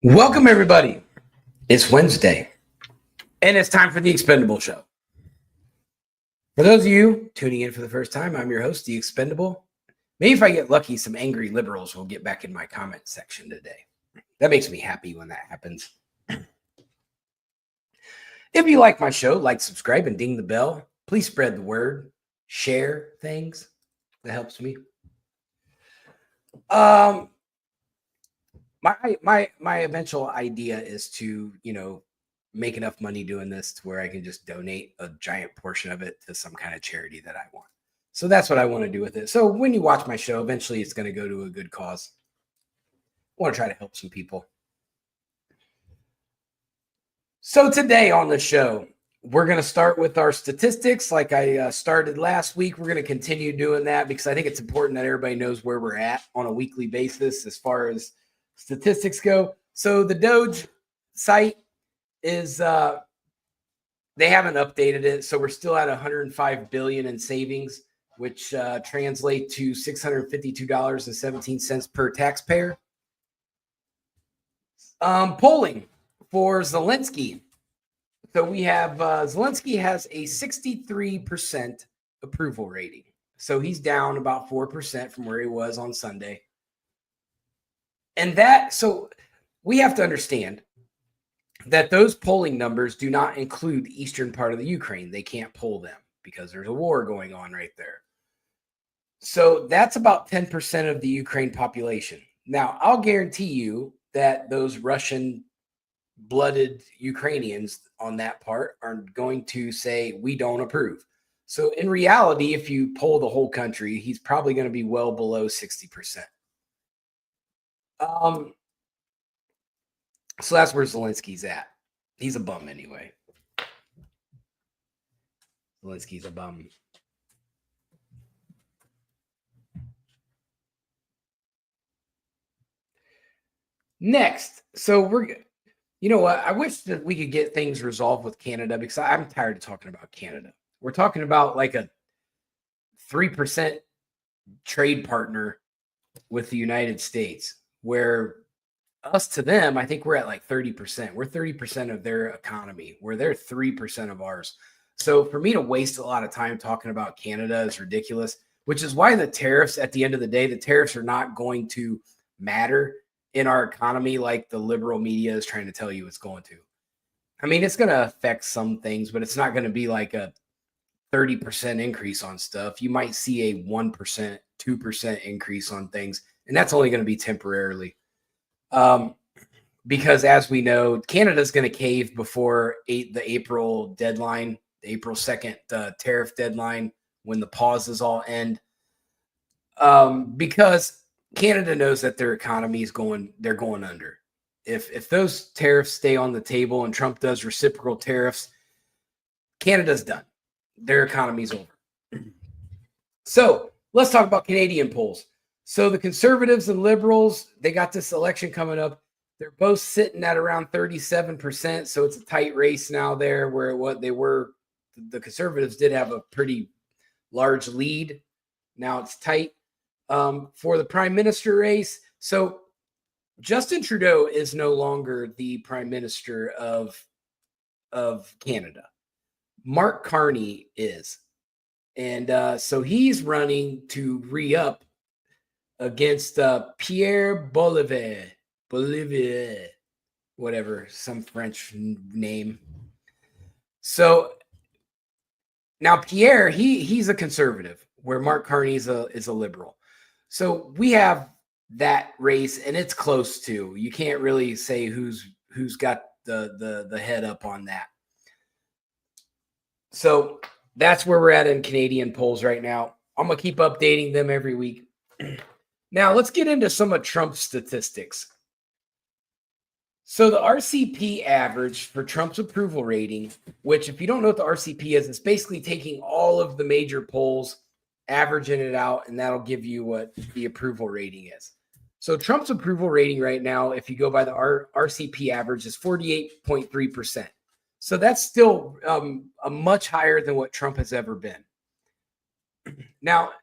Welcome, everybody. It's Wednesday, and it's time for the Expendable Show. For those of you tuning in for the first time, I'm your host, the Expendable. Maybe if I get lucky, some angry liberals will get back in my comment section today. That makes me happy when that happens. If you like my show, like, subscribe, and ding the bell. Please spread the word, share things. That helps me. My eventual idea is to, make enough money doing this to where I can just donate a giant portion of it to some kind of charity that I want. So that's what I want to do with it. So when you watch my show, eventually it's going to go to a good cause. I want to try to help some people. So today on the show, we're going to start with our statistics like I started last week. We're going to continue doing that because I think it's important that everybody knows where we're at on a weekly basis as far as statistics go. So the Doge site is they haven't updated it, so we're still at 105 billion in savings, which translate to $652.17 per taxpayer. Polling for Zelensky. So we have Zelensky has a 63% approval rating. So he's down about 4% from where he was on Sunday. And so we have to understand that those polling numbers do not include the eastern part of the Ukraine. They can't poll them because there's a war going on right there. So that's about 10% of the Ukraine population. Now, I'll guarantee you that those Russian-blooded Ukrainians on that part are going to say, we don't approve. So in reality, if you poll the whole country, he's probably going to be well below 60%. So that's where Zelensky's at. He's a bum anyway. Zelensky's a bum. Next, so you know what? I wish that we could get things resolved with Canada because I'm tired of talking about Canada. We're talking about like a 3% trade partner with the United States, where us to them, I think we're at like 30%. We're 30% of their economy, where they're 3% of ours. So for me to waste a lot of time talking about Canada is ridiculous, which is why the tariffs, at the end of the day, the tariffs are not going to matter in our economy like the liberal media is trying to tell you it's going to. I mean, it's going to affect some things, but it's not going to be like a 30% increase on stuff. You might see a 1%, 2% increase on things, and that's only going to be temporarily. Because as we know, Canada's going to cave before the April deadline, the April 2nd tariff deadline, when the pauses all end. Because Canada knows that their economy is they're going under. If those tariffs stay on the table and Trump does reciprocal tariffs, Canada's done. Their economy's over. So let's talk about Canadian polls. So the conservatives and liberals, they got this election coming up. They're both sitting at around 37%. So it's a tight race now there, where the conservatives did have a pretty large lead. Now it's tight. For the prime minister race, so Justin Trudeau is no longer the prime minister of Canada. Mark Carney is. And so he's running to re-up against Pierre Bolivier, whatever, some French name. So now Pierre, he's a conservative, where Mark Carney is a liberal. So we have that race, and it's close to. You can't really say who's got the head up on that. So that's where we're at in Canadian polls right now. I'm gonna keep updating them every week. Now, let's get into some of Trump's statistics. So the RCP average for Trump's approval rating, which if you don't know what the RCP is, it's basically taking all of the major polls, averaging it out, and that'll give you what the approval rating is. So Trump's approval rating right now, if you go by the RCP average, is 48.3%. So that's still a much higher than what Trump has ever been. Now,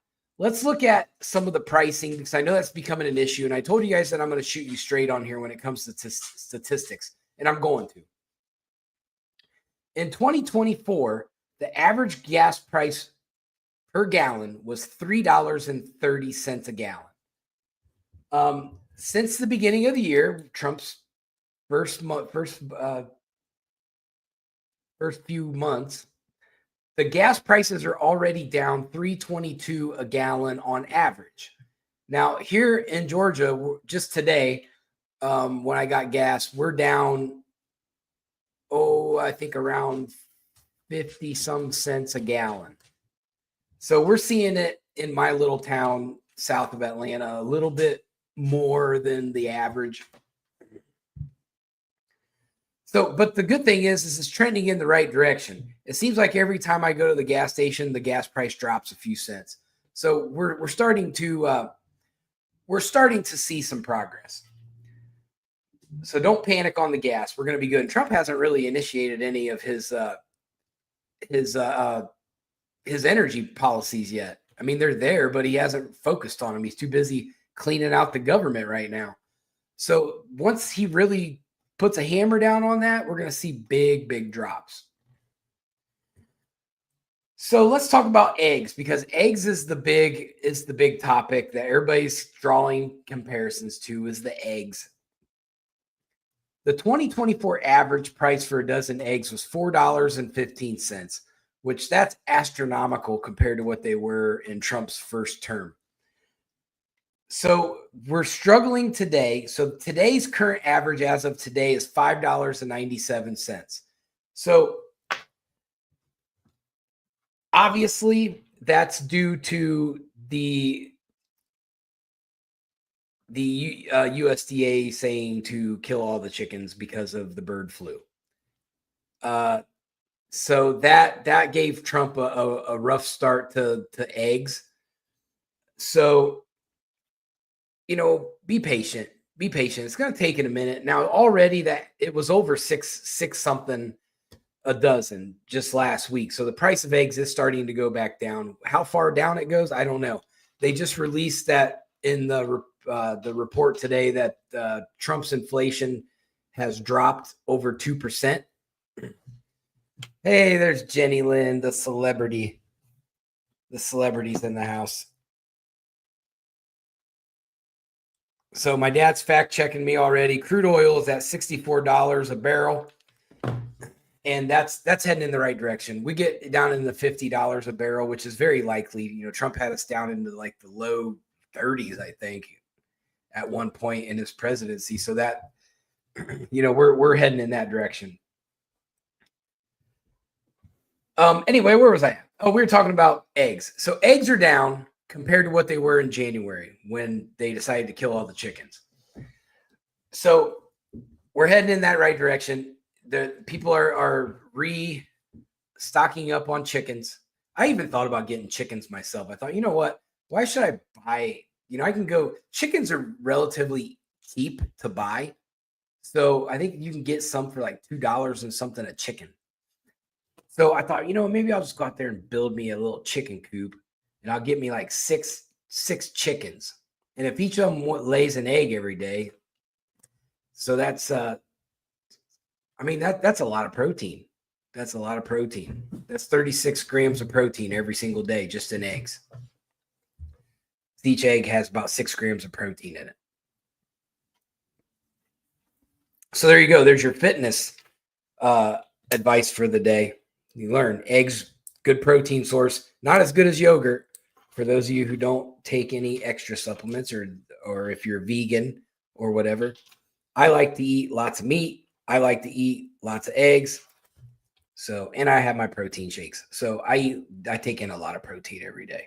let's look at some of the pricing because I know that's becoming an issue. And I told you guys that I'm going to shoot you straight on here when it comes to statistics, and I'm going to. In 2024, the average gas price per gallon was $3.30 a gallon. Since the beginning of the year, Trump's first few months, the gas prices are already down $3.22 a gallon on average. Now, here in Georgia, just today, when I got gas, we're down, I think around 50 some cents a gallon. So we're seeing it in my little town south of Atlanta a little bit more than the average. So, but the good thing is it's trending in the right direction. It seems like every time I go to the gas station, the gas price drops a few cents. So we're starting to see some progress. So don't panic on the gas. We're going to be good. And Trump hasn't really initiated any of his energy policies yet. I mean, they're there, but he hasn't focused on them. He's too busy cleaning out the government right now. So once he really puts a hammer down on that, we're going to see big drops. So let's talk about eggs, because eggs is the big topic that everybody's drawing comparisons to, is the eggs. The 2024 average price for a dozen eggs was $4.15, which that's astronomical compared to what they were in Trump's first term. So we're struggling today. So today's current average as of today is $5.97. So obviously that's due to the USDA saying to kill all the chickens because of the bird flu. So that gave Trump a rough start to eggs. So, be patient. Be patient. It's going to take it a minute. Now, already that it was over six something a dozen just last week. So the price of eggs is starting to go back down. How far down it goes, I don't know. They just released that in the report today that Trump's inflation has dropped over 2%. Hey, there's Jenny Lynn, the celebrity. The celebrity's in the house. So my dad's fact checking me already. Crude oil is at $64 a barrel. And that's heading in the right direction. We get down in the $50 a barrel, which is very likely. Trump had us down into like the low 30s, I think, at one point in his presidency. So that, we're heading in that direction. Anyway, where was I at? Oh, we were talking about eggs. So eggs are down compared to what they were in January when they decided to kill all the chickens. So we're heading in that right direction. The people are restocking up on chickens. I even thought about getting chickens myself. I thought, you know what? Why should I buy? I can go. Chickens are relatively cheap to buy. So I think you can get some for like $2 and something a chicken. So I thought, maybe I'll just go out there and build me a little chicken coop, and I'll get me like six chickens. And if each of them lays an egg every day, so that's that's a lot of protein. That's a lot of protein. That's 36 grams of protein every single day just in eggs. Each egg has about 6 grams of protein in it. So there you go. There's your fitness advice for the day. You learn eggs, good protein source, not as good as yogurt for those of you who don't take any extra supplements or if you're vegan or whatever. I like to eat lots of meat. I like to eat lots of eggs. So, and I have my protein shakes. So I take in a lot of protein every day.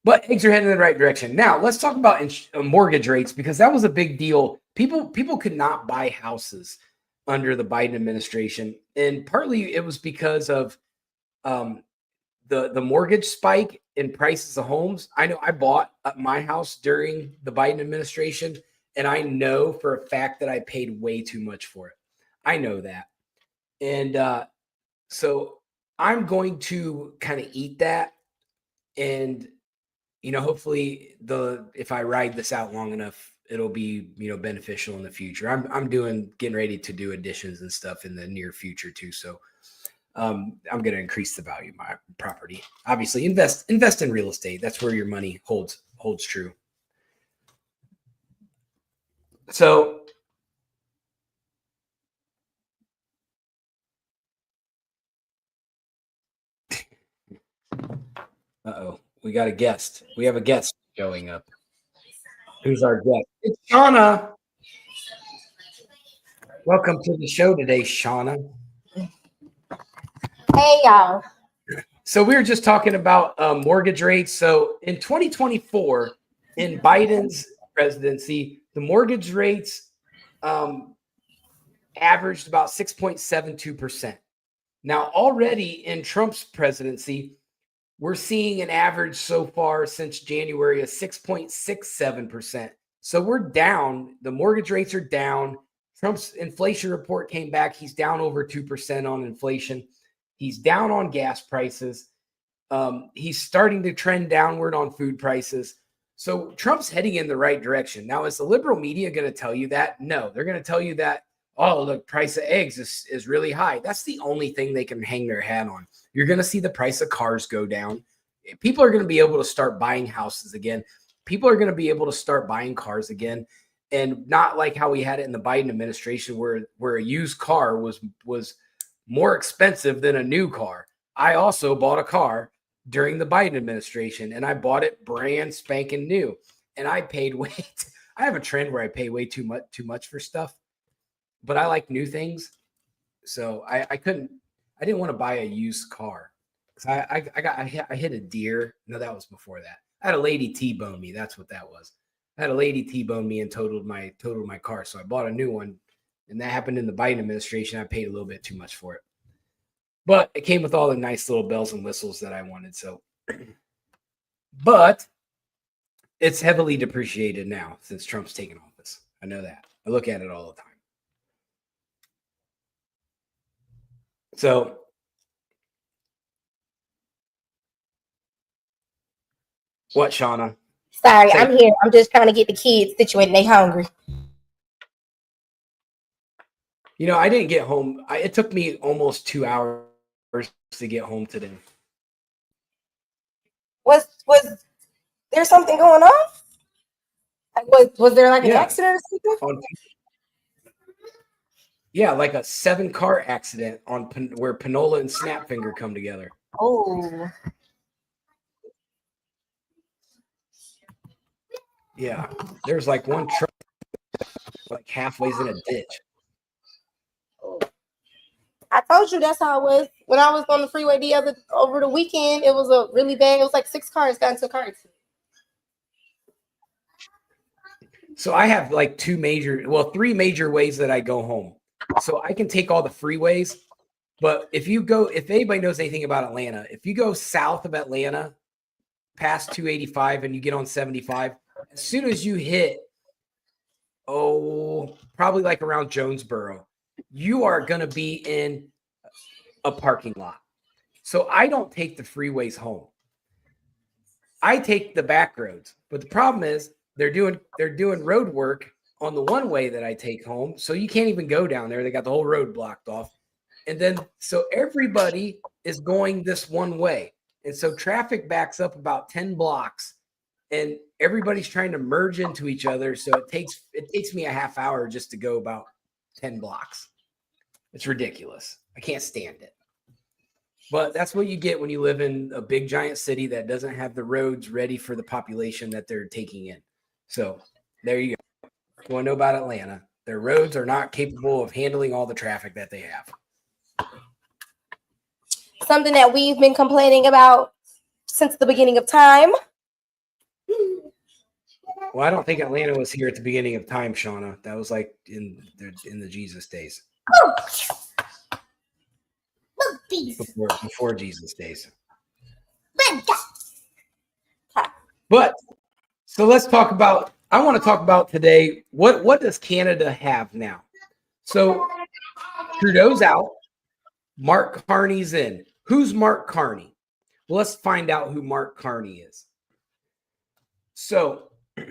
But eggs are heading in the right direction. Now, let's talk about mortgage rates, because that was a big deal. People could not buy houses under the Biden administration. And partly it was because of the mortgage spike in prices of homes. I know I bought my house during the Biden administration, and I know for a fact that I paid way too much for it. I know that. And so I'm going to kind of eat that And hopefully if I ride this out long enough, it'll be beneficial in the future. I'm getting ready to do additions and stuff in the near future too. So I'm going to increase the value of my property. Obviously, invest in real estate. That's where your money holds true. So we got a guest. We have a guest showing up. Who's our guest? It's Shauna. Welcome to the show today, Shauna. Hey, y'all. So we were just talking about mortgage rates. So in 2024, in Biden's presidency, the mortgage rates averaged about 6.72%. Now, already in Trump's presidency, we're seeing an average so far since January of 6.67%. So we're down. The mortgage rates are down. Trump's inflation report came back. He's down over 2% on inflation. He's down on gas prices. He's starting to trend downward on food prices. So Trump's heading in the right direction. Now, is the liberal media going to tell you that? No, they're going to tell you that, oh, the price of eggs is really high. That's the only thing they can hang their hat on. You're going to see the price of cars go down. People are going to be able to start buying houses again. People are going to be able to start buying cars again. And not like how we had it in the Biden administration where a used car was more expensive than a new car. I also bought a car during the Biden administration, and I bought it brand spanking new. And I paid I have a trend where I pay way too much for stuff, but I like new things. So I didn't want to buy a used car. I hit a deer. No, that was before that. I had a lady T-bone me. That's what that was. I had a lady T-bone me and totaled my car. So I bought a new one, and that happened in the Biden administration. I paid a little bit too much for it, but it came with all the nice little bells and whistles that I wanted. So, but it's heavily depreciated now since Trump's taken office. I know that. I look at it all the time. So, what, Shauna? Sorry, I'm here. I'm just trying to get the kids situated. They hungry. I didn't get home. It took me almost 2 hours to get home today. Was there something going on? Was there like an accident or something? Yeah, like a 7-car accident on where Panola and Snapfinger come together. Oh. Yeah, there's like one truck like halfway's in a ditch. I told you that's how it was when I was on the freeway over the weekend. It was a really bad. It was like 6 cars got into a car accident. So I have like 3 major ways that I go home. So I can take all the freeways, but if anybody knows anything about Atlanta, if you go south of Atlanta past 285 and you get on 75, as soon as you hit, probably like around Jonesboro, you are going to be in a parking lot. So I don't take the freeways home. I take the back roads. But the problem is they're doing road work on the one way that I take home. So you can't even go down there. They got the whole road blocked off. And then so everybody is going this one way. And so traffic backs up about 10 blocks and everybody's trying to merge into each other. So it takes me a half hour just to go about 10 blocks. It's ridiculous. I can't stand it. But that's what you get when you live in a big giant city that doesn't have the roads ready for the population that they're taking in. So there you go. You want to know about Atlanta? Their roads are not capable of handling all the traffic that they have. Something that we've been complaining about since the beginning of time. Well, I don't think Atlanta was here at the beginning of time, Shauna. That was like in the Jesus days. Before Jesus days. But so let's talk about. I want to talk about today. What does Canada have now? So Trudeau's out. Mark Carney's in. Who's Mark Carney? Well, let's find out who Mark Carney is. So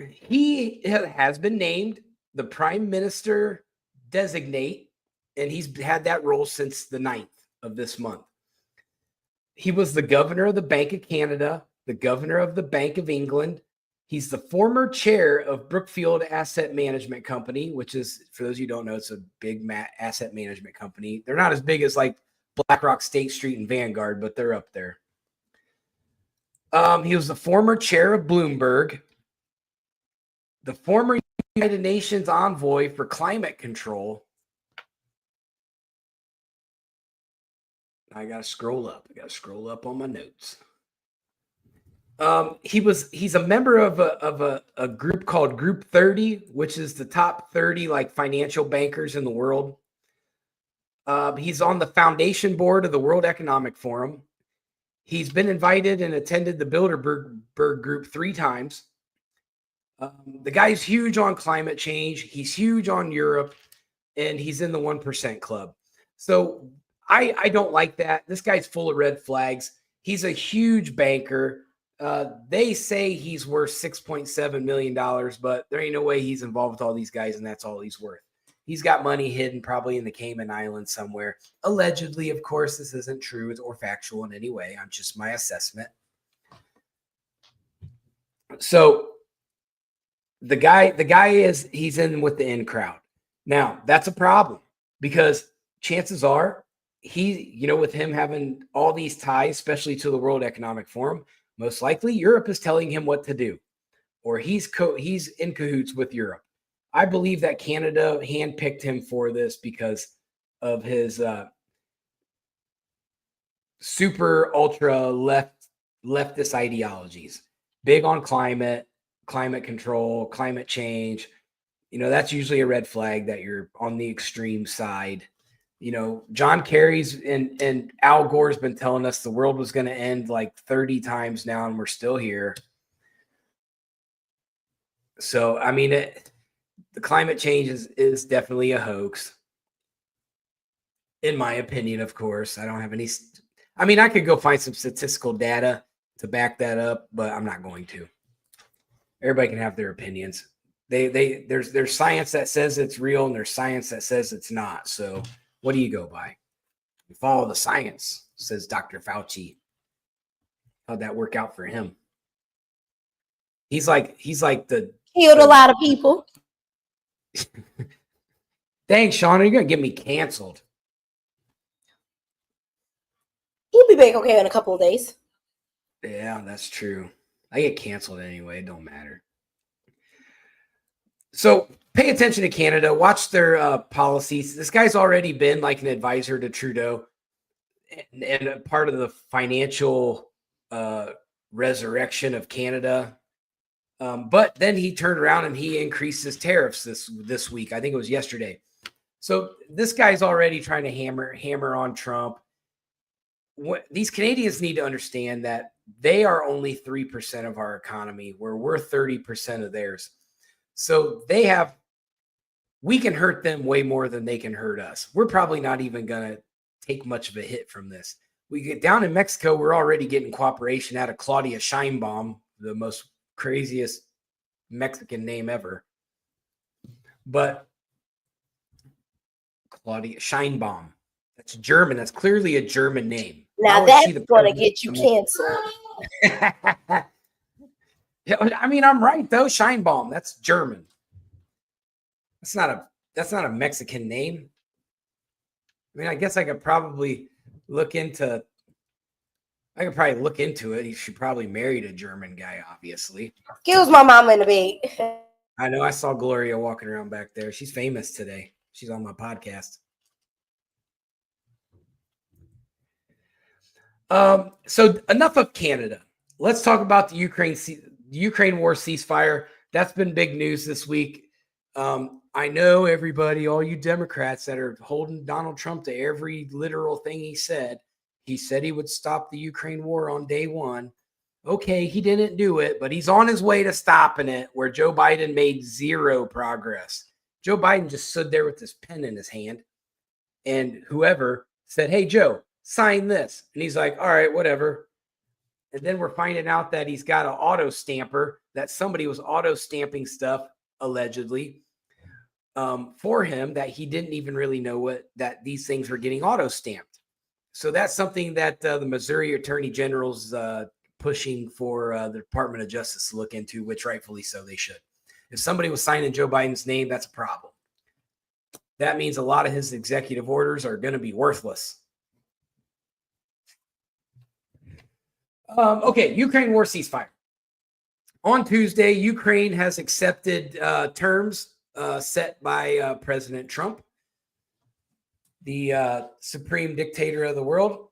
he has been named the Prime Minister designate, and he's had that role since the 9th of this month. He was the governor of the Bank of Canada, the governor of the Bank of England. He's the former chair of Brookfield Asset Management Company, which is, for those of you who don't know, it's a big asset management company. They're not as big as like BlackRock, State Street, and Vanguard, but they're up there. He was the former chair of Bloomberg, the former United Nations envoy for climate control. I got to scroll up. I got to scroll up on my notes. He's a member of a group called Group 30, which is the top 30 like financial bankers in the world. He's on the foundation board of the World Economic Forum. He's been invited and attended the Bilderberg Group 3 times. The guy's huge on climate change. He's huge on Europe, and he's in the 1% club. So I don't like that. This guy's full of red flags. He's a huge banker. They say he's worth $6.7 million, but there ain't no way he's involved with all these guys, and that's all he's worth. He's got money hidden probably in the Cayman Islands somewhere. Allegedly, of course, this isn't true or factual in any way. I'm just my assessment. So the guy he's in with the in crowd. Now, that's a problem because chances are with him having all these ties, especially to the World Economic Forum, most likely Europe is telling him what to do, or he's in cahoots with Europe. I believe that Canada handpicked him for this because of his super ultra leftist ideologies, big on climate control, climate change. That's usually a red flag that you're on the extreme side. John Kerry's and Al Gore's been telling us the world was going to end like 30 times now, and we're still here. So, I mean, the climate change is definitely a hoax, in my opinion, of course. I don't have any. I could go find some statistical data to back that up, but I'm not going to. Everybody can have their opinions. There's science that says it's real, and there's science that says it's not. So what do you go by? You follow the science, says Dr. Fauci. How'd that work out for him? He's like the killed a lot of people. Dang, Sean, are you gonna get me canceled? He'll be back okay in a couple of days. Yeah, that's true. I get canceled anyway. It don't matter. So pay attention to Canada. Watch their policies. This guy's already been like an advisor to Trudeau and a part of the financial resurrection of Canada. But then he turned around and he increased his tariffs this week. I think it was yesterday. So this guy's already trying to hammer on Trump. These Canadians need to understand that they are only 3% of our economy, where we're 30% of theirs. So we can hurt them way more than they can hurt us. We're probably not even going to take much of a hit from this. We get down in Mexico, we're already getting cooperation out of Claudia Sheinbaum, the most craziest Mexican name ever. But Claudia Sheinbaum, that's German. That's clearly a German name. Now that's going to get you canceled. I'm right though. Scheinbaum, that's German. That's not a Mexican name. I guess I could probably look into it. He should probably married a German guy, obviously. Excuse my mama in the bed. I know. I saw Gloria walking around back there. She's famous today. She's on my podcast. So enough of Canada. Let's talk about the Ukraine war ceasefire. That's been big news this week. I know everybody, all you Democrats that are holding Donald Trump to every literal thing he said he would stop the Ukraine war on day one. Okay, he didn't do it, but he's on his way to stopping it, where Joe Biden made zero progress. Joe Biden just stood there with his pen in his hand, and whoever said, "Hey, Joe, sign this." And he's like, "All right, whatever." And then we're finding out that he's got an auto stamper, that somebody was auto stamping stuff allegedly for him, that he didn't even really know that these things were getting auto stamped. So that's something that the Missouri Attorney General's pushing for the Department of Justice to look into, which rightfully so they should. If somebody was signing Joe Biden's name, that's a problem. That means a lot of his executive orders are going to be worthless. Okay, Ukraine war ceasefire. On Tuesday, Ukraine has accepted terms set by President Trump, the supreme dictator of the world.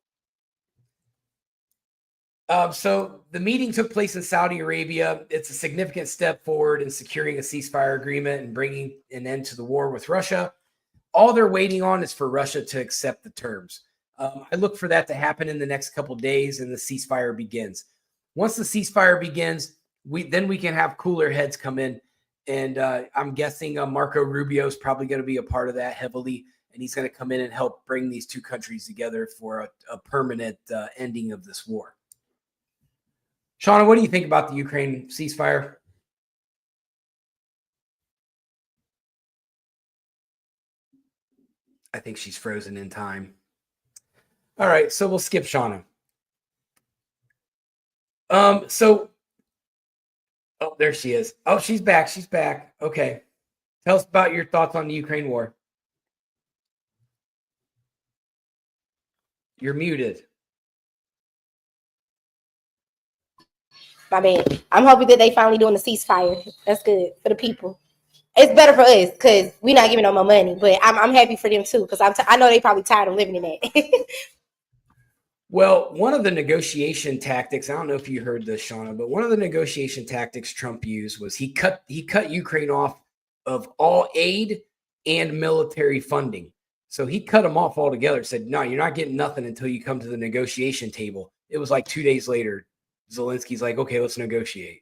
So the meeting took place in Saudi Arabia. It's a significant step forward in securing a ceasefire agreement and bringing an end to the war with Russia. All they're waiting on is for Russia to accept the terms. I look for that to happen in the next couple of days, and the ceasefire begins. Once the ceasefire begins, we can have cooler heads come in, and I'm guessing Marco Rubio is probably going to be a part of that heavily, and he's going to come in and help bring these two countries together for a permanent ending of this war. Shauna, what do you think about the Ukraine ceasefire? I think she's frozen in time. All right, so we'll skip Shauna. Oh, there she is. Oh, she's back. She's back. Okay. Tell us about your thoughts on the Ukraine war. You're muted. My bad. I'm hoping that they finally doing the ceasefire. That's good for the people. It's better for us because we're not giving no more money, but I'm happy for them too because I know they probably tired of living in that. Well, one of the negotiation tactics, I don't know if you heard this, Shauna, but one of the negotiation tactics Trump used was he cut Ukraine off of all aid and military funding. So he cut them off altogether, said, no, you're not getting nothing until you come to the negotiation table. It was like 2 days later, Zelensky's like, okay, let's negotiate.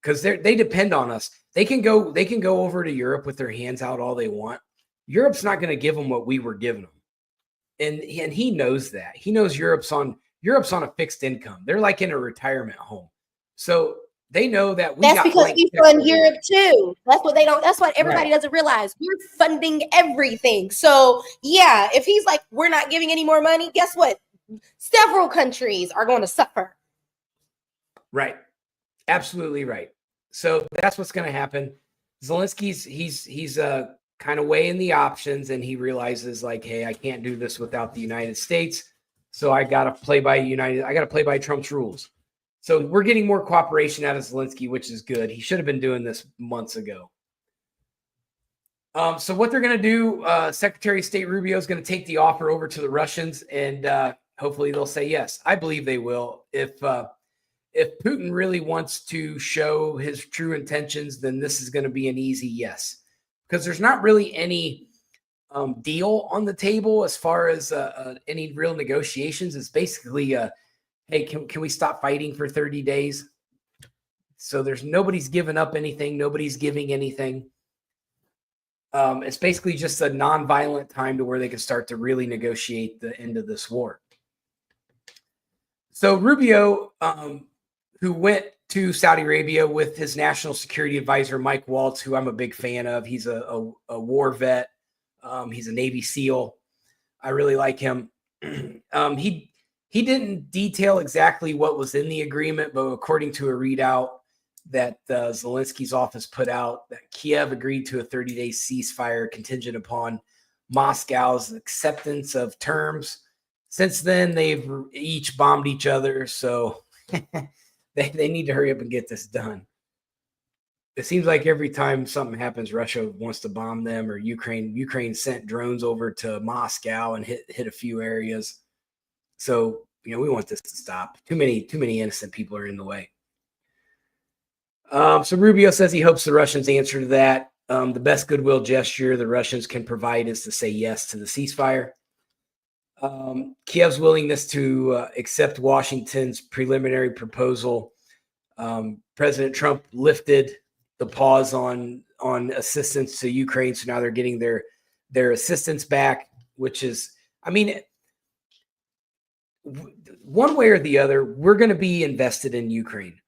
Because they depend on us. They can go over to Europe with their hands out all they want. Europe's not going to give them what we were giving them. And he knows that. He knows Europe's on a fixed income. They're like in a retirement home. So they know that that's because we fund Europe too. That's what everybody doesn't realize. We're funding everything. So yeah, if he's like, we're not giving any more money, guess what? Several countries are going to suffer. Right. Absolutely right. So that's what's going to happen. Zelensky's he's kind of weighing the options, and he realizes like, hey, I can't do this without the United States. So I got to play by Trump's rules. So we're getting more cooperation out of Zelensky, which is good. He should have been doing this months ago. So what they're going to do, Secretary of State Rubio is going to take the offer over to the Russians, and hopefully they'll say yes. I believe they will. If Putin really wants to show his true intentions, then this is going to be an easy yes. Because there's not really any deal on the table as far as any real negotiations. It's basically, hey, can we stop fighting for 30 days? So nobody's giving up anything. Nobody's giving anything. It's basically just a nonviolent time to where they can start to really negotiate the end of this war. So Rubio, who went to Saudi Arabia with his national security advisor, Mike Waltz, who I'm a big fan of. He's a war vet. He's a Navy SEAL. I really like him. He didn't detail exactly what was in the agreement, but according to a readout that Zelensky's office put out, that Kiev agreed to a 30-day ceasefire contingent upon Moscow's acceptance of terms. Since then, they've each bombed each other, so They need to hurry up and get this done. It seems like every time something happens, Russia wants to bomb them, or Ukraine sent drones over to Moscow and hit a few areas. So, we want this to stop. Too many innocent people are in the way. So Rubio says he hopes the Russians answer to that. The best goodwill gesture the Russians can provide is to say yes to the ceasefire. Kiev's willingness to accept Washington's preliminary proposal. President Trump lifted the pause on assistance to Ukraine, so now they're getting their assistance back, which is, one way or the other, we're going to be invested in Ukraine.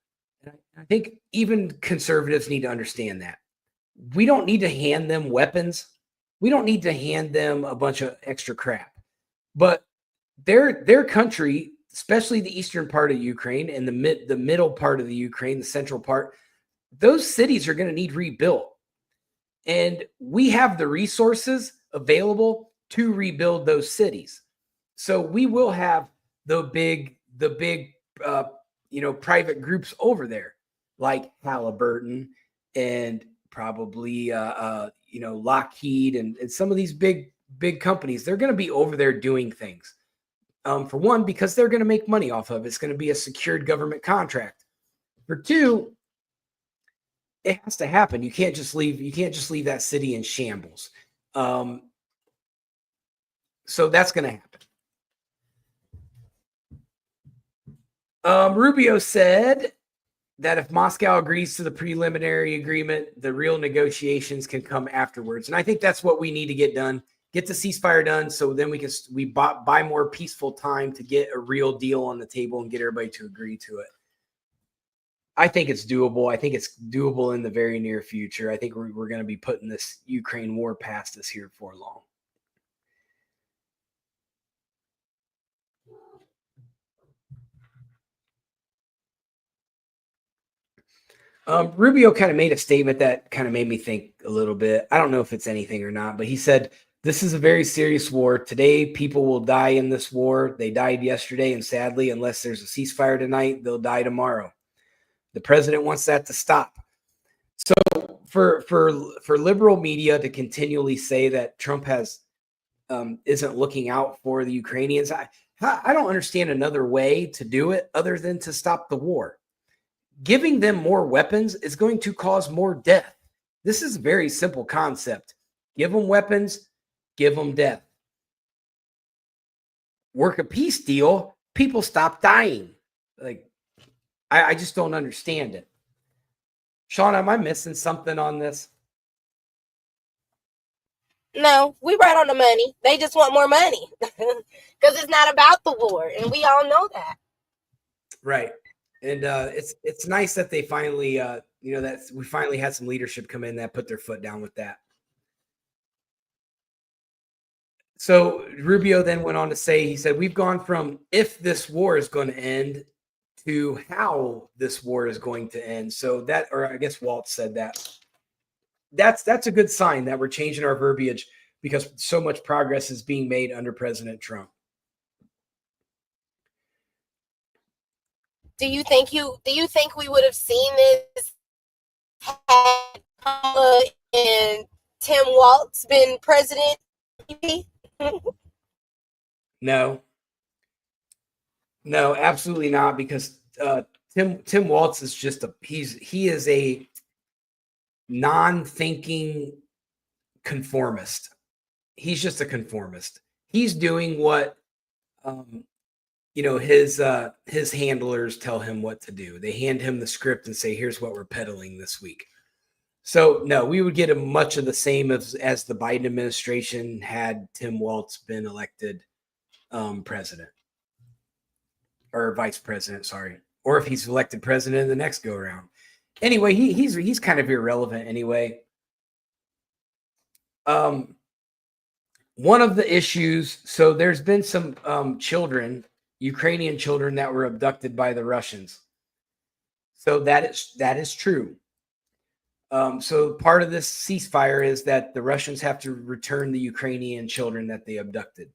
I think even conservatives need to understand that. We don't need to hand them weapons. We don't need to hand them a bunch of extra crap. But their country, especially the eastern part of Ukraine and the middle part of the Ukraine, the central part, those cities are going to need rebuilt. And we have the resources available to rebuild those cities. So we will have the big private groups over there, like Halliburton and probably Lockheed and some of these big companies. They're going to be over there doing things. For one, because they're going to make money off of it. It's going to be a secured government contract. For two, it has to happen. You can't just leave that city in shambles. So that's going to happen. Rubio said that if Moscow agrees to the preliminary agreement, the real negotiations can come afterwards. And I think that's what we need to get done. Get the ceasefire done, so then we buy more peaceful time to get a real deal on the table and get everybody to agree to it. I think it's doable. I think it's doable in the very near future. I think we're going to be putting this Ukraine war past us here for long. Rubio kind of made a statement that kind of made me think a little bit. I don't know if it's anything or not, but he said, "This is a very serious war. Today, people will die in this war. They died yesterday, and sadly, unless there's a ceasefire tonight, they'll die tomorrow. The president wants that to stop." So for liberal media to continually say that Trump isn't looking out for the Ukrainians, I don't understand another way to do it other than to stop the war. Giving them more weapons is going to cause more death. This is a very simple concept. Give them weapons, give them death. Work a peace deal, people stop dying. Like, I just don't understand it. Sean, am I missing something on this? No, we right on the money. They just want more money because it's not about the war, and we all know that. Right. And it's nice that they finally, that we finally had some leadership come in that put their foot down with that. So Rubio then went on to say, he said, "We've gone from if this war is going to end to how this war is going to end." So that, or I guess Walt said that. That's a good sign that we're changing our verbiage because so much progress is being made under President Trump. Do you think we would have seen this had Kamala and Tim Walz been president? No, absolutely not. Because Tim Walz is just he is a non-thinking conformist. He's just a conformist. He's doing what his handlers tell him what to do. They hand him the script and say, "Here's what we're peddling this week." So no, we would get much of the same as the Biden administration had Tim Walz been elected president or vice president, sorry, or if he's elected president in the next go around. Anyway, he's kind of irrelevant anyway. One of the issues, so there's been some Ukrainian children that were abducted by the Russians. So that is true. So part of this ceasefire is that the Russians have to return the Ukrainian children that they abducted.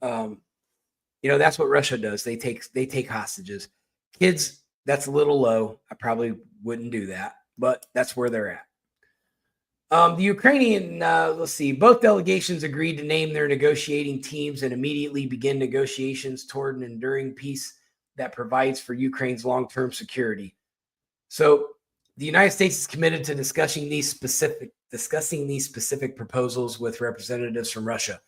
That's what Russia does. They take hostages. Kids, that's a little low. I probably wouldn't do that, but that's where they're at. The Ukrainian, both delegations agreed to name their negotiating teams and immediately begin negotiations toward an enduring peace that provides for Ukraine's long-term security. So the United States is committed to discussing these specific proposals with representatives from Russia.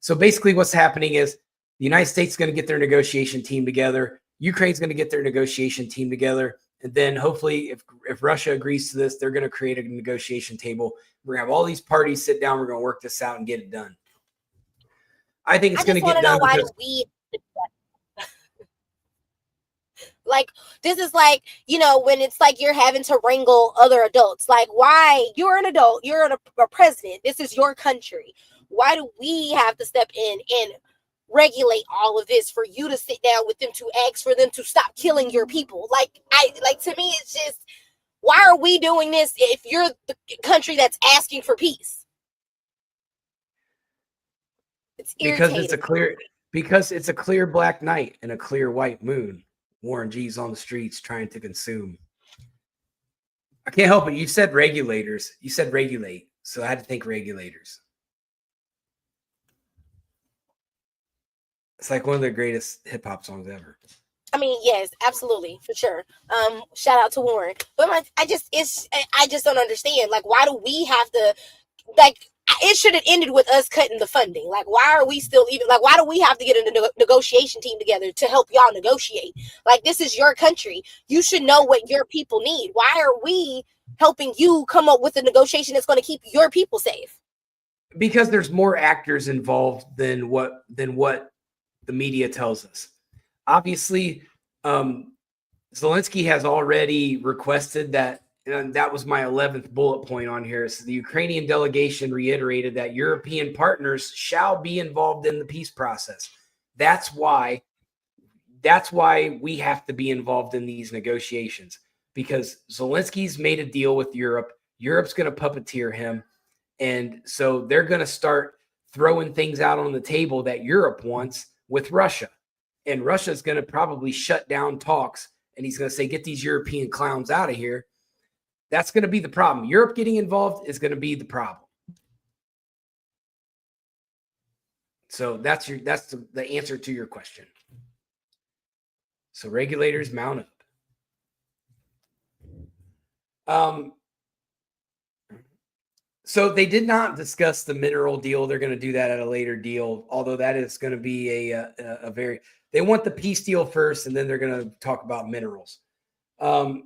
So basically what's happening is the United States is going to get their negotiation team together. Ukraine's going to get their negotiation team together. And then hopefully if Russia agrees to this, they're going to create a negotiation table. We're going to have all these parties sit down. We're going to work this out and get it done. I think it's going to get done. Like, this is like, when it's like you're having to wrangle other adults. Like, why? You're an adult. You're a president. This is your country. Why do we have to step in and regulate all of this for you to sit down with them to ask for them to stop killing your people? Like to me, it's just, why are we doing this if you're the country that's asking for peace? It's irritating. Because it's a clear black night and a clear white moon. Warren G's on the streets trying to consume. I can't help it. You said regulators. You said regulate. So I had to think regulators. It's like one of the greatest hip hop songs ever. I mean, yes, absolutely, for sure. Shout out to Warren. But I just don't understand. Like, why do we have to, like, it should have ended with us cutting the funding. Like, why are we still even, like, why do we have to get a negotiation team together to help y'all negotiate? Like, this is your country. You should know what your people need. Why are we helping you come up with a negotiation that's going to keep your people safe? Because there's more actors involved than what the media tells us. Obviously, Zelensky has already requested that, and that was my 11th bullet point on here. So the Ukrainian delegation reiterated that European partners shall be involved in the peace process. That's why we have to be involved in these negotiations, because Zelensky's made a deal with Europe. Europe's going to puppeteer him. And so they're going to start throwing things out on the table that Europe wants with Russia. And Russia's going to probably shut down talks, and he's going to say, get these European clowns out of here. That's going to be the problem. Europe getting involved is going to be the problem. So that's the answer to your question. So regulators mount up. So they did not discuss the mineral deal. They're going to do that at a later deal, although that is going to be a very, they want the peace deal first, and then they're going to talk about minerals. So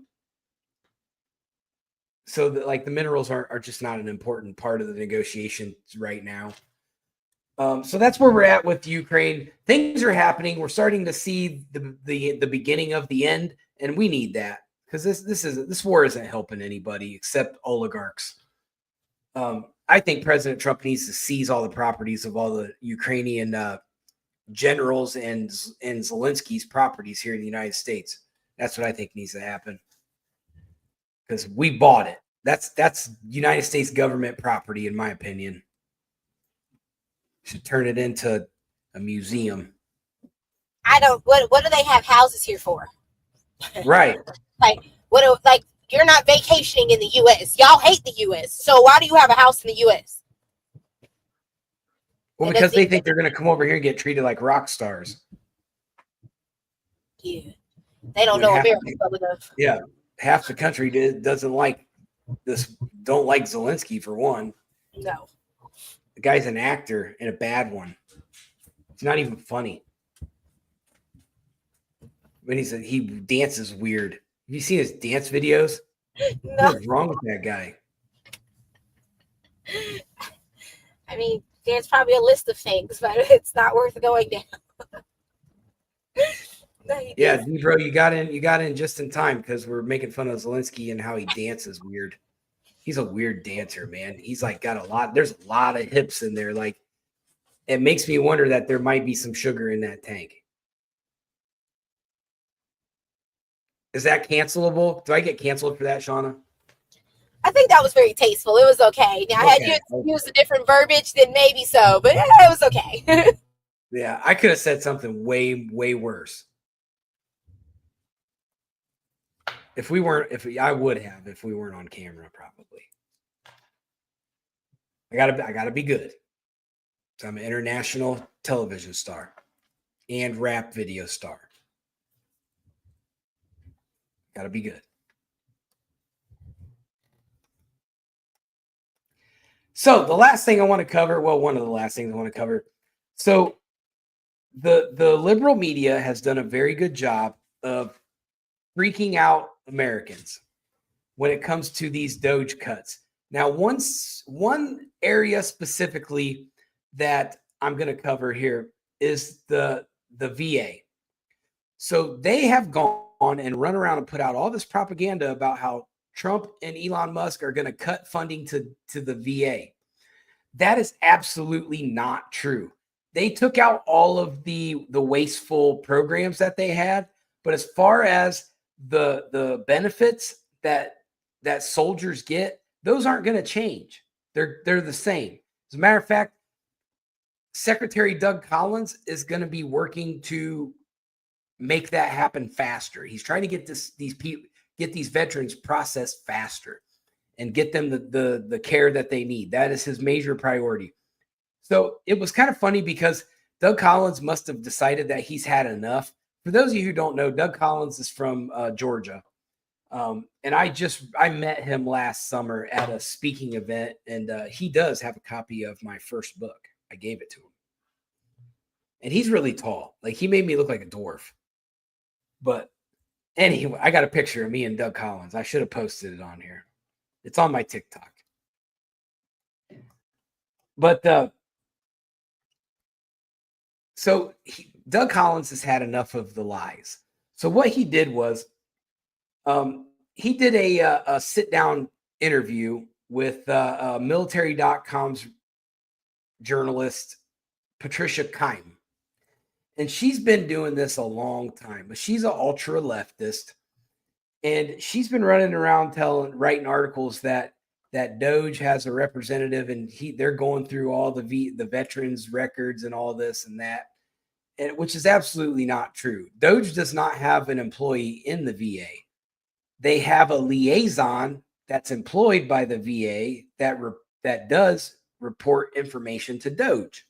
the minerals are just not an important part of the negotiations right now. So that's where we're at with Ukraine. Things are happening. We're starting to see the beginning of the end, and we need that, because this war isn't helping anybody except oligarchs. I think President Trump needs to seize all the properties of all the Ukrainian generals and Zelensky's properties here in the United States. That's what I think needs to happen, because we bought it. That's United States government property, in my opinion. Should turn it into a museum. What do they have houses here for? Right. Like, you're not vacationing in the U.S. Y'all hate the U.S. So why do you have a house in the U.S.? Well, because they think they're going to come over here and get treated like rock stars. Yeah. They don't know America well enough. Yeah. Half the country doesn't like this, don't like Zelensky, for one. No. The guy's an actor, and a bad one. It's not even funny. When he dances weird. Have you seen his dance videos? No. What's wrong with that guy? I mean, there's probably a list of things, but it's not worth going down. Yeah, bro, you got in just in time, because we're making fun of Zelensky and how he dances weird. He's a weird dancer, man. He's like there's a lot of hips in there. Like, it makes me wonder that there might be some sugar in that tank. Is that cancelable? Do I get canceled for that, Shauna? I think that was very tasteful. It was okay. Now, had you used a different verbiage, then maybe so, but it was okay. Yeah, I could have said something way, way worse. I would have if we weren't on camera, probably. I gotta be good. So I'm an international television star and rap video star. Gotta be good. So the last thing I want to cover, well, one of the last things I want to cover. So the liberal media has done a very good job of freaking out Americans when it comes to these Doge cuts. Now, one area specifically that I'm going to cover here is the VA. So they have gone on and run around and put out all this propaganda about how Trump and Elon Musk are going to cut funding to the VA. That is absolutely not true. They took out all of the wasteful programs that they had, but as far as the benefits that soldiers get, those aren't going to change. They're the same. As a matter of fact, Secretary Doug Collins is going to be working to make that happen faster. He's trying to get these veterans processed faster and get them the care that they need. That is his major priority. So it was kind of funny because Doug Collins must have decided that he's had enough. For those of you who don't know, Doug Collins is from Georgia. And I met him last summer at a speaking event, and he does have a copy of my first book. I gave it to him. And he's really tall. Like, he made me look like a dwarf. But anyway, I got a picture of me and Doug Collins. I should have posted it on here. It's on my TikTok. But Doug Collins has had enough of the lies. So what he did was he did a sit-down interview with Military.com's journalist, Patricia Keim. And she's been doing this a long time, but she's an ultra leftist. And she's been running around writing articles that Doge has a representative, and they're going through all the veterans records and all this and that, and which is absolutely not true. Doge does not have an employee in the VA. They have a liaison that's employed by the VA that does report information to Doge.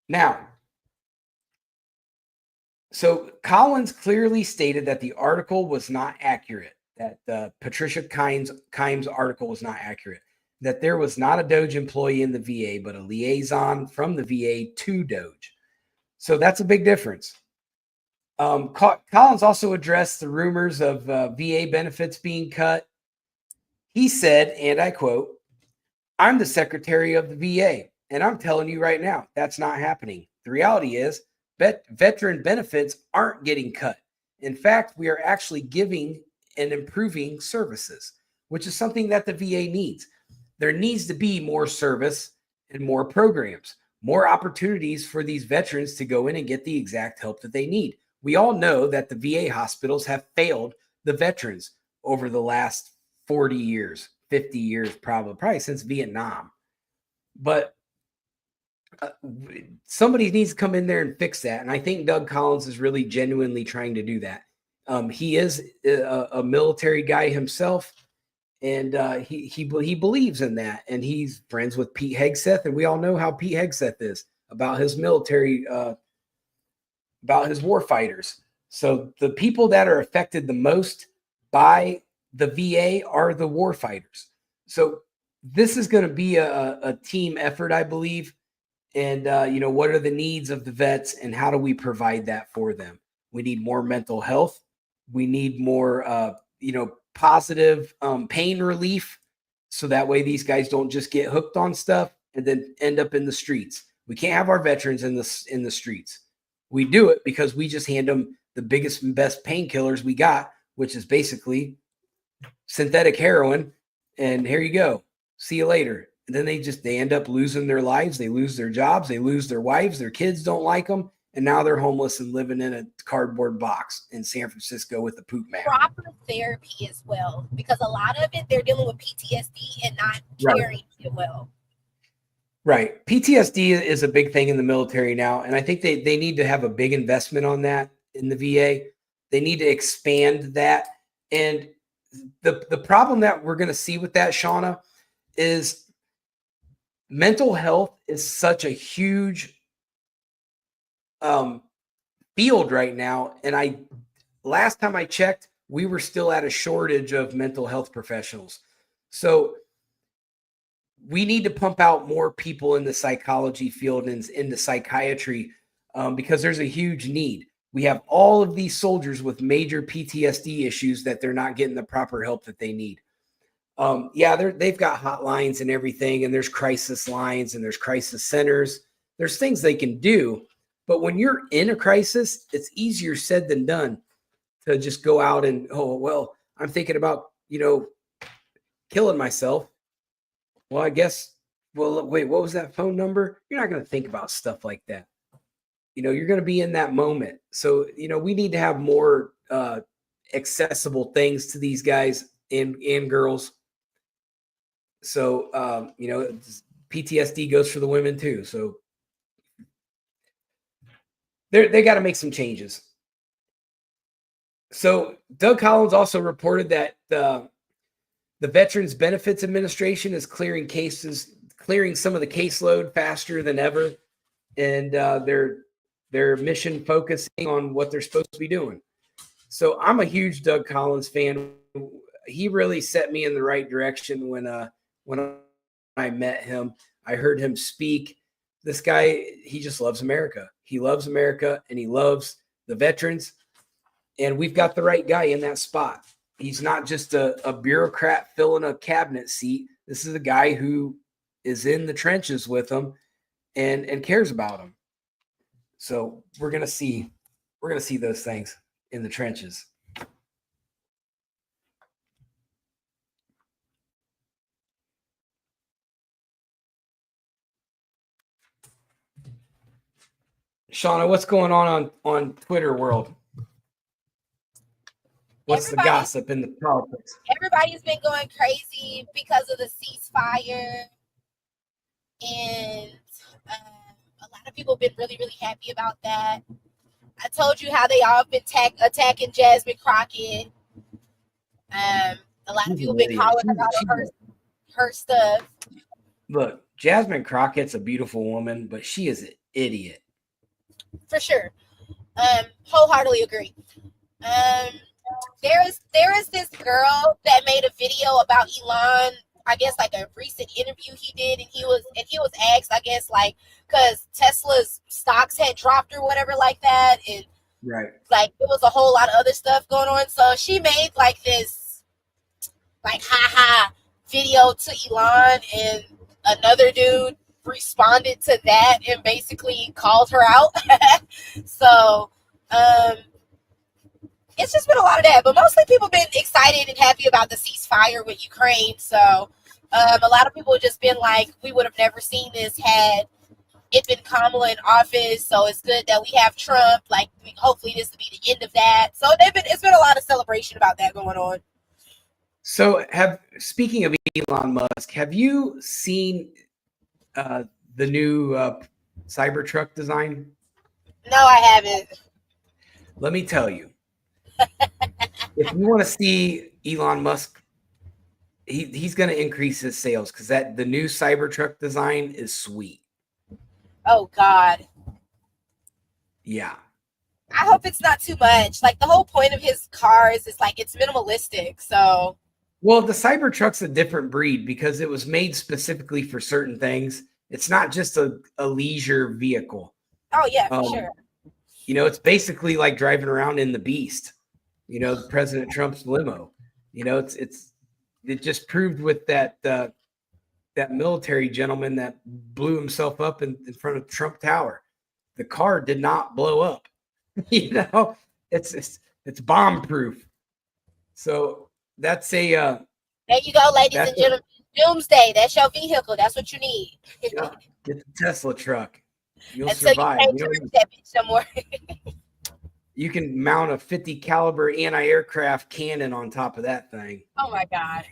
Now, so Collins clearly stated that the article was not accurate, that Patricia Keim's article was not accurate, that there was not a Doge employee in the VA, but a liaison from the VA to Doge. So that's a big difference. Collins also addressed the rumors of VA benefits being cut. He said, and I quote, "I'm the secretary of the VA, and I'm telling you right now, that's not happening. The reality is veteran benefits aren't getting cut. In fact, we are actually giving and improving services, which is something that the VA needs. There needs to be more service and more programs, more opportunities for these veterans to go in and get the exact help that they need. We all know that the VA hospitals have failed the veterans over the last 40 years, 50 years, probably since Vietnam. But somebody needs to come in there and fix that. And I think Doug Collins is really genuinely trying to do that. He is a military guy himself, and he believes in that. And he's friends with Pete Hegseth, and we all know how Pete Hegseth is about his military, about his war fighters. So the people that are affected the most by the VA are the war fighters. So this is going to be a team effort, I believe. And, what are the needs of the vets and how do we provide that for them? We need more mental health. We need more, positive pain relief. So that way these guys don't just get hooked on stuff and then end up in the streets. We can't have our veterans in the streets. We do it because we just hand them the biggest and best painkillers we got, which is basically synthetic heroin. And here you go. See you later. And then they end up losing their lives. They lose their jobs. They lose their wives. Their kids don't like them. And now they're homeless and living in a cardboard box in San Francisco with a poop man. Proper therapy as well, because a lot of it, they're dealing with PTSD and not caring it well. Right. PTSD is a big thing in the military now. And I think they need to have a big investment on that in the VA. They need to expand that. And the problem that we're going to see with that, Shauna, is mental health is such a huge field right now. And last time I checked, we were still at a shortage of mental health professionals. So we need to pump out more people in the psychology field and into psychiatry because there's a huge need. We have all of these soldiers with major PTSD issues that they're not getting the proper help that they need. They've got hotlines and everything, and there's crisis lines and there's crisis centers. There's things they can do, But when you're in a crisis, it's easier said than done to just go out and, oh, well, I'm thinking about, killing myself. Well, I guess, well, wait, what was that phone number? You're not going to think about stuff like that. You're going to be in that moment. So, we need to have more accessible things to these guys and girls. So, PTSD goes for the women too. So they got to make some changes. So Doug Collins also reported that the Veterans Benefits Administration is clearing some of the caseload faster than ever, and they're mission focusing on what they're supposed to be doing. So I'm a huge Doug Collins fan. He really set me in the right direction when I met him. I heard him speak. This guy, he just loves America. He loves America, and he loves the veterans. And we've got the right guy in that spot. He's not just a bureaucrat filling a cabinet seat. This is a guy who is in the trenches with them and cares about them. So we're gonna see those things in the trenches. Shauna, what's going on Twitter world? What's the gossip in the politics? Everybody's been going crazy because of the ceasefire, and a lot of people have been really, really happy about that. I told you how they all been attacking Jasmine Crockett. A lot of people have been calling her about her stuff. Look, Jasmine Crockett's a beautiful woman, but she is an idiot. For sure. Wholeheartedly agree. There is this girl that made a video about Elon, I guess like a recent interview he did, and he was asked, I guess, like, because Tesla's stocks had dropped or whatever like that, and right, like there was a whole lot of other stuff going on. So she made like this like ha video to Elon, and another dude responded to that and basically called her out. So it's just been a lot of that, but mostly people have been excited and happy about the ceasefire with Ukraine. So a lot of people have just been like, we would have never seen this had it been Kamala in office. So it's good that we have Trump. Like, hopefully this will be the end of that. So it's been a lot of celebration about that going on. So speaking of Elon Musk, have you seen the new Cybertruck design? No, I haven't. Let me tell you. If you want to see Elon Musk, he's going to increase his sales because the new Cybertruck design is sweet. Oh God. Yeah. I hope it's not too much. Like, the whole point of his cars is like it's minimalistic. So. Well, the Cybertruck's a different breed because it was made specifically for certain things. It's not just a leisure vehicle. Oh yeah, for sure. It's basically like driving around in the Beast. President Trump's limo. It just proved with that military gentleman that blew himself up in front of Trump Tower. The car did not blow up. It's bomb proof. So that's a there you go, ladies and gentlemen. Doomsday. That's your vehicle. That's what you need. Yeah, get the Tesla truck. You'll Until survive. You can't turn that bitch no more. You can mount a 50 caliber anti-aircraft cannon on top of that thing. Oh my God.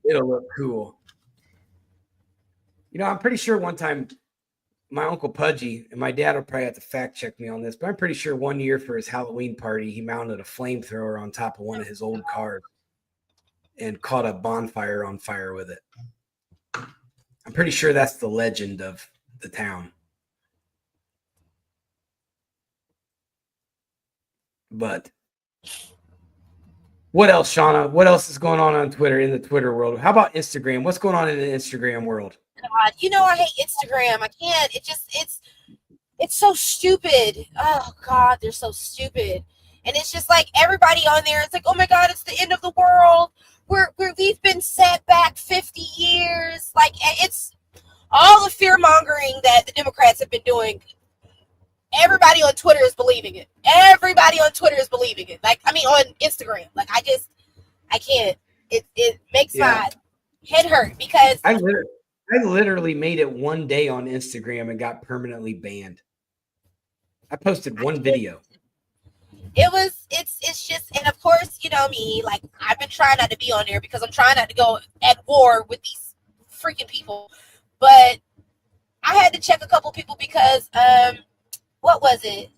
It'll look cool. I'm pretty sure one time my Uncle Pudgy, and my dad will probably have to fact check me on this, but I'm pretty sure one year for his Halloween party, he mounted a flamethrower on top of one of his old cars and caught a bonfire on fire with it. I'm pretty sure that's the legend of the town. But what else, Shauna? What else is going on Twitter, in the Twitter world? How about Instagram? What's going on in the Instagram world? God, I hate Instagram. I can't. It's so stupid. Oh God, they're so stupid. And it's just like everybody on there. It's like, oh my God, it's the end of the world. We've been set back 50 years. Like, it's all the fear mongering that the Democrats have been doing. everybody on Twitter is believing it. Everybody on Twitter is believing it. Like, I mean, on Instagram. Like, I can't. It makes my head hurt because I literally made it one day on Instagram and got permanently banned. I posted one video. It's just, and of course, you know me, like, I've been trying not to be on there because I'm trying not to go at war with these freaking people. But I had to check a couple people because what was it?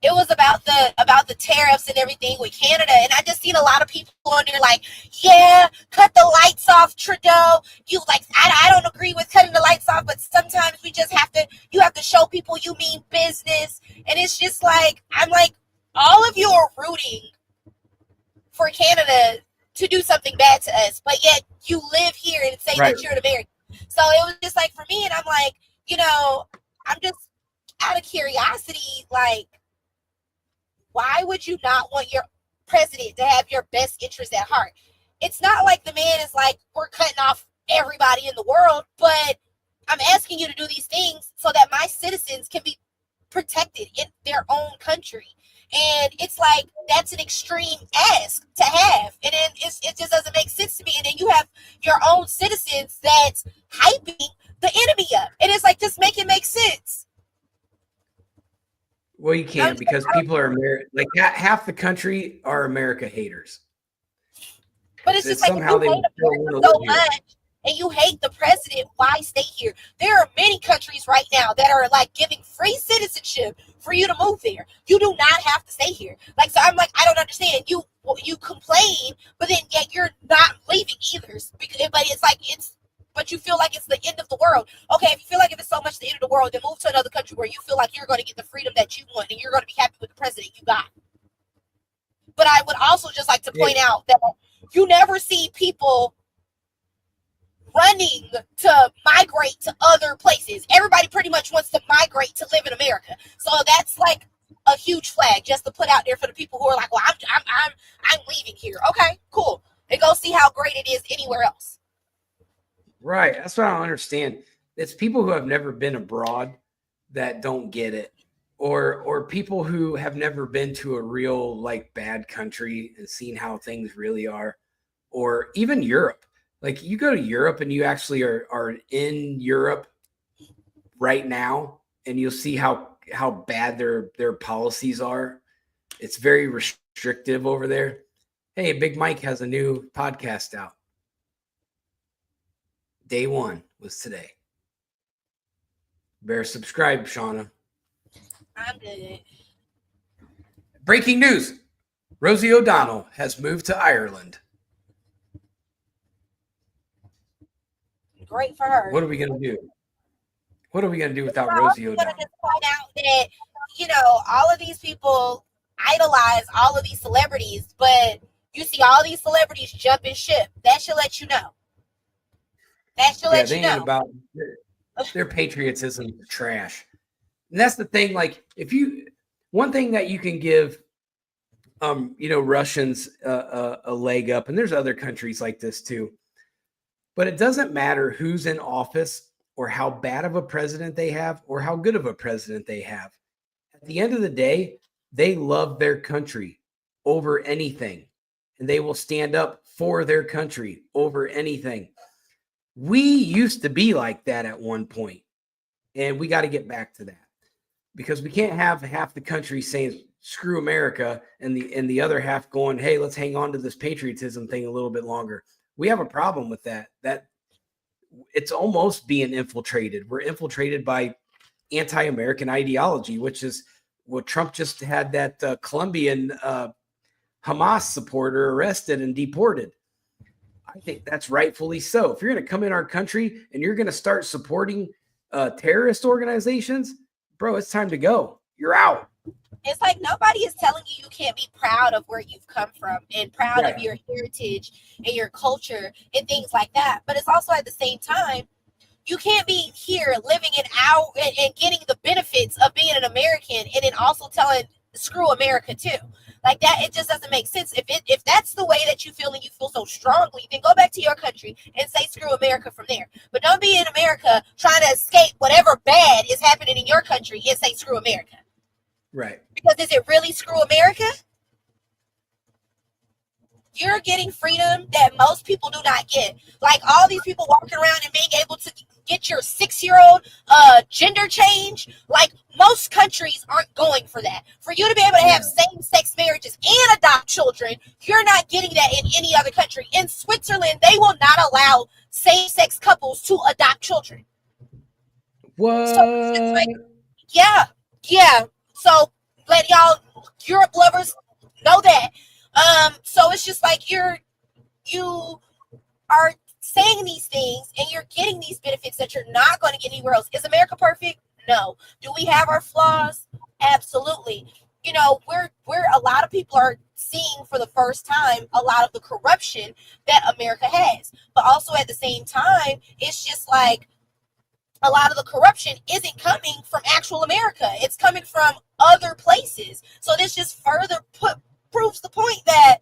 It was about the tariffs and everything with Canada, and I just seen a lot of people on there like, yeah, cut the lights off, Trudeau. You like, I don't agree with cutting the lights off, but sometimes you have to show people you mean business, and it's just like, I'm like, all of you are rooting for Canada to do something bad to us, but yet you live here and say that you're an American. So it was just like, for me, and I'm like, you know, I'm just out of curiosity, like, why would you not want your president to have your best interest at heart? It's not like the man is like, we're cutting off everybody in the world, but I'm asking you to do these things so that my citizens can be protected in their own country. And it's like, that's an extreme ask to have. And then it just doesn't make sense to me. And then you have your own citizens that's hyping the enemy up. And it's like, just make it make sense. Well, you can't, because people are like half the country are America haters. But it's just like, somehow they hate America so much and you hate the president, why stay here? There are many countries right now that are like giving free citizenship for you to move there. You do not have to stay here. Like, so I'm like, I don't understand. You complain, but then yet you're not leaving either. But it's like, but you feel like it's the end of the world. Okay, if you feel like if it's so much the end of the world, then move to another country where you feel like you're going to get the freedom that you want and you're going to be happy with the president you got. But I would also just like to point out that you never see people running to migrate to other places. Everybody pretty much wants to migrate to live in America. So that's like a huge flag just to put out there for the people who are like, well, I'm leaving here. Okay, cool. And go see how great it is anywhere else. Right. That's what I don't understand. It's people who have never been abroad that don't get it. Or people who have never been to a real like bad country and seen how things really are. Or even Europe. Like, you go to Europe and you actually are in Europe right now, and you'll see how bad their policies are. It's very restrictive over there. Hey, Big Mike has a new podcast out. Day one was today. Better subscribe, Shauna. I'm good. Breaking news. Rosie O'Donnell has moved to Ireland. Great for her. What are we going to do? What are we going to do without Rosie O'Donnell? I'm going to just point out that, you know, all of these people idolize all of these celebrities, but you see all these celebrities jumping ship. That should let you know. That should let you know. About their patriotism is trash. And that's the thing. Like, one thing that you can give, Russians a leg up, and there's other countries like this too. But it doesn't matter who's in office or how bad of a president they have or how good of a president they have. At the end of the day, they love their country over anything, and they will stand up for their country over anything. We used to be like that at one point, and we got to get back to that, because we can't have half the country saying screw America and the other half going, hey, let's hang on to this patriotism thing a little bit longer. We have a problem with that. That it's almost being infiltrated. We're infiltrated by anti-American ideology, which is what Trump just had that Colombian Hamas supporter arrested and deported. I think that's rightfully so. If you're going to come in our country and you're going to start supporting terrorist organizations, bro, it's time to go. You're out. It's like nobody is telling you can't be proud of where you've come from and proud of your heritage and your culture and things like that. But it's also at the same time, you can't be here living and getting the benefits of being an American and then also telling screw America too. Like that, it just doesn't make sense. If that's the way that you feel and you feel so strongly, then go back to your country and say screw America from there. But don't be in America trying to escape whatever bad is happening in your country and say screw America. Right. Because is it really screw America? You're getting freedom that most people do not get. Like all these people walking around and being able to get your 6-year-old gender change. Like most countries aren't going for that. For you to be able to have same-sex marriages and adopt children, you're not getting that in any other country. In Switzerland, they will not allow same-sex couples to adopt children. What? So it's like, yeah. So let y'all Europe lovers know that. So it's just like you are saying these things and you're getting these benefits that you're not going to get anywhere else. Is America perfect? No. Do we have our flaws? Absolutely. You know, we're a lot of people are seeing for the first time a lot of the corruption that America has. But also at the same time, it's just like a lot of the corruption isn't coming from actual America. It's coming from other places. So this just further proves the point that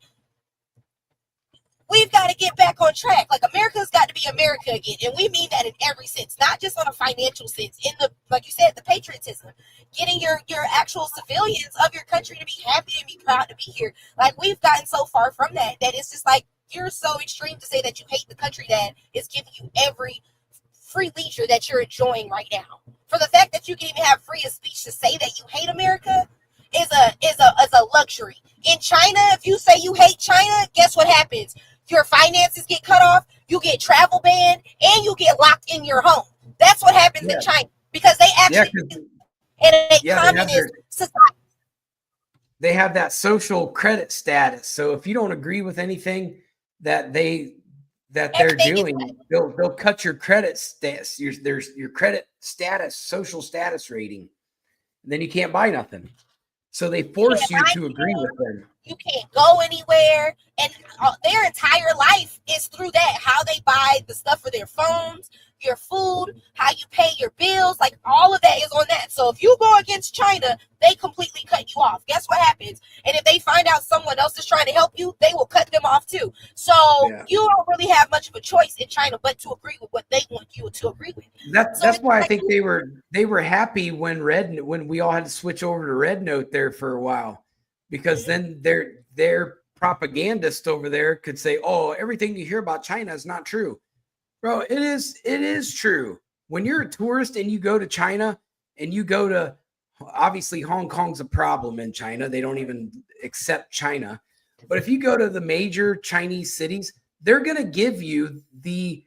we've got to get back on track. Like America's got to be America again. And we mean that in every sense, not just on a financial sense, in the, like you said, the patriotism, getting your actual civilians of your country to be happy and be proud to be here. Like we've gotten so far from that it's just like, you're so extreme to say that you hate the country that is giving you every free leisure that you're enjoying right now. For the fact that you can even have free of speech to say that you hate America is a luxury. In China, if you say you hate China, guess what happens? Your finances get cut off, you get travel banned, and you get locked in your home. That's what happens in China because they actually in a communist society. They have that social credit status. So if you don't agree with anything that they're doing, they'll cut your credit status, your credit status, social status rating. And then you can't buy nothing. So they force you to agree with them. You can't go anywhere. And their entire life is through that. How they buy the stuff for their phones, your food, how you pay your bills. Like all of that is on that. So if you go against China, they completely cut you off. Guess what happens? And if they find out someone else is trying to help you, they will cut them off too. So you don't really have much of a choice in China but to agree with what they want you to agree with. That's why I think they were happy when we all had to switch over to Red Note there for a while, because then their propagandist over there could say, "Oh, everything you hear about China is not true." Bro, it is true. When you're a tourist and you go to China and you go to, obviously Hong Kong's a problem in China. They don't even accept China. But if you go to the major Chinese cities, they're going to give you the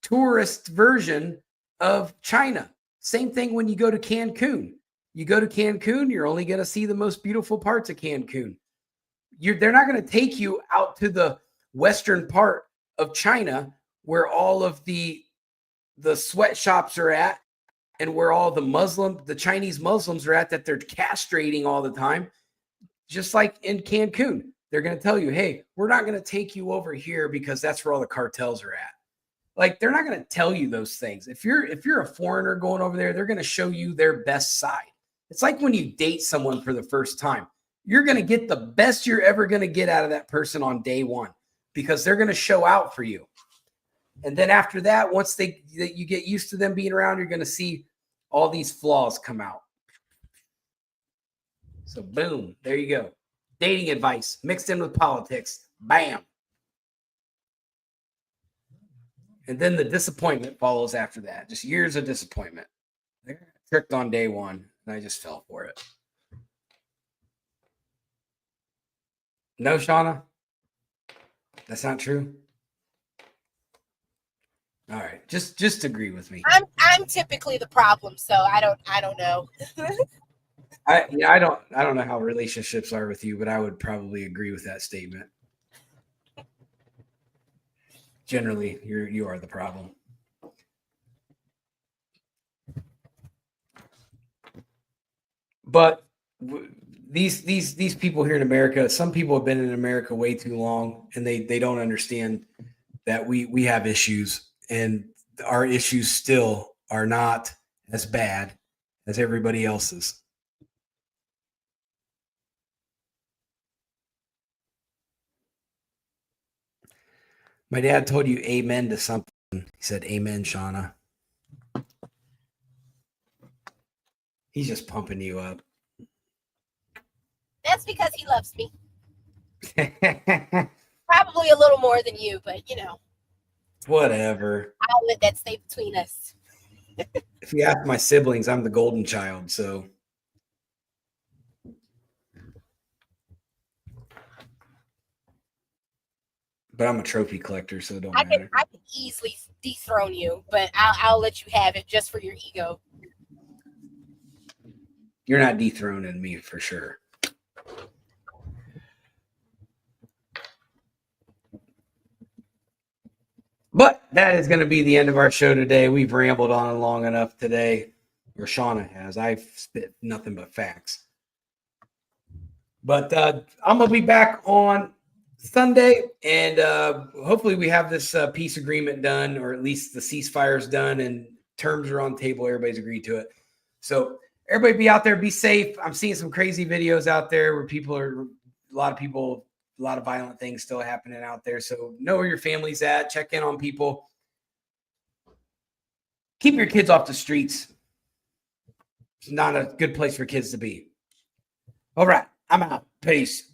tourist version of China. Same thing when you go to Cancun. You go to Cancun, you're only going to see the most beautiful parts of Cancun. They're not going to take you out to the western part of China where all of the sweatshops are at and where all the Chinese Muslims are at that they're castrating all the time. Just like in Cancun, they're going to tell you, hey, we're not going to take you over here because that's where all the cartels are at. Like, they're not going to tell you those things. If you're a foreigner going over there, they're going to show you their best side. It's like when you date someone for the first time. You're going to get the best you're ever going to get out of that person on day one because they're going to show out for you. And then after that, once you get used to them being around, you're going to see all these flaws come out. So boom, there you go. Dating advice mixed in with politics. Bam. And then the disappointment follows after that. Just years of disappointment. They're tricked on day one, and I just fell for it. No, Shauna? That's not true? All right, just agree with me. I'm typically the problem, so I don't know. I don't know how relationships are with you, but I would probably agree with that statement. Generally, you are the problem. But these people here in America, some people have been in America way too long, and they don't understand that we have issues, and our issues still are not as bad as everybody else's. My dad told you amen to something. He said, amen, Shauna. He's just pumping you up. That's because he loves me. Probably a little more than you, but Whatever. I'll let that stay between us. If you ask my siblings, I'm the golden child, so. But I'm a trophy collector, so it don't matter. I can easily dethrone you, but I'll let you have it just for your ego. You're not dethroning me for sure. But that is going to be the end of our show today. We've rambled on long enough today, or Shauna has. I've spit nothing but facts. But I'm going to be back on Sunday, and hopefully we have this peace agreement done, or at least the ceasefire is done, and terms are on the table. Everybody's agreed to it. So everybody be out there, be safe. I'm seeing some crazy videos out there where a lot of violent things still happening out there. So know where your family's at. Check in on people. Keep your kids off the streets. It's not a good place for kids to be. All right. I'm out. Peace.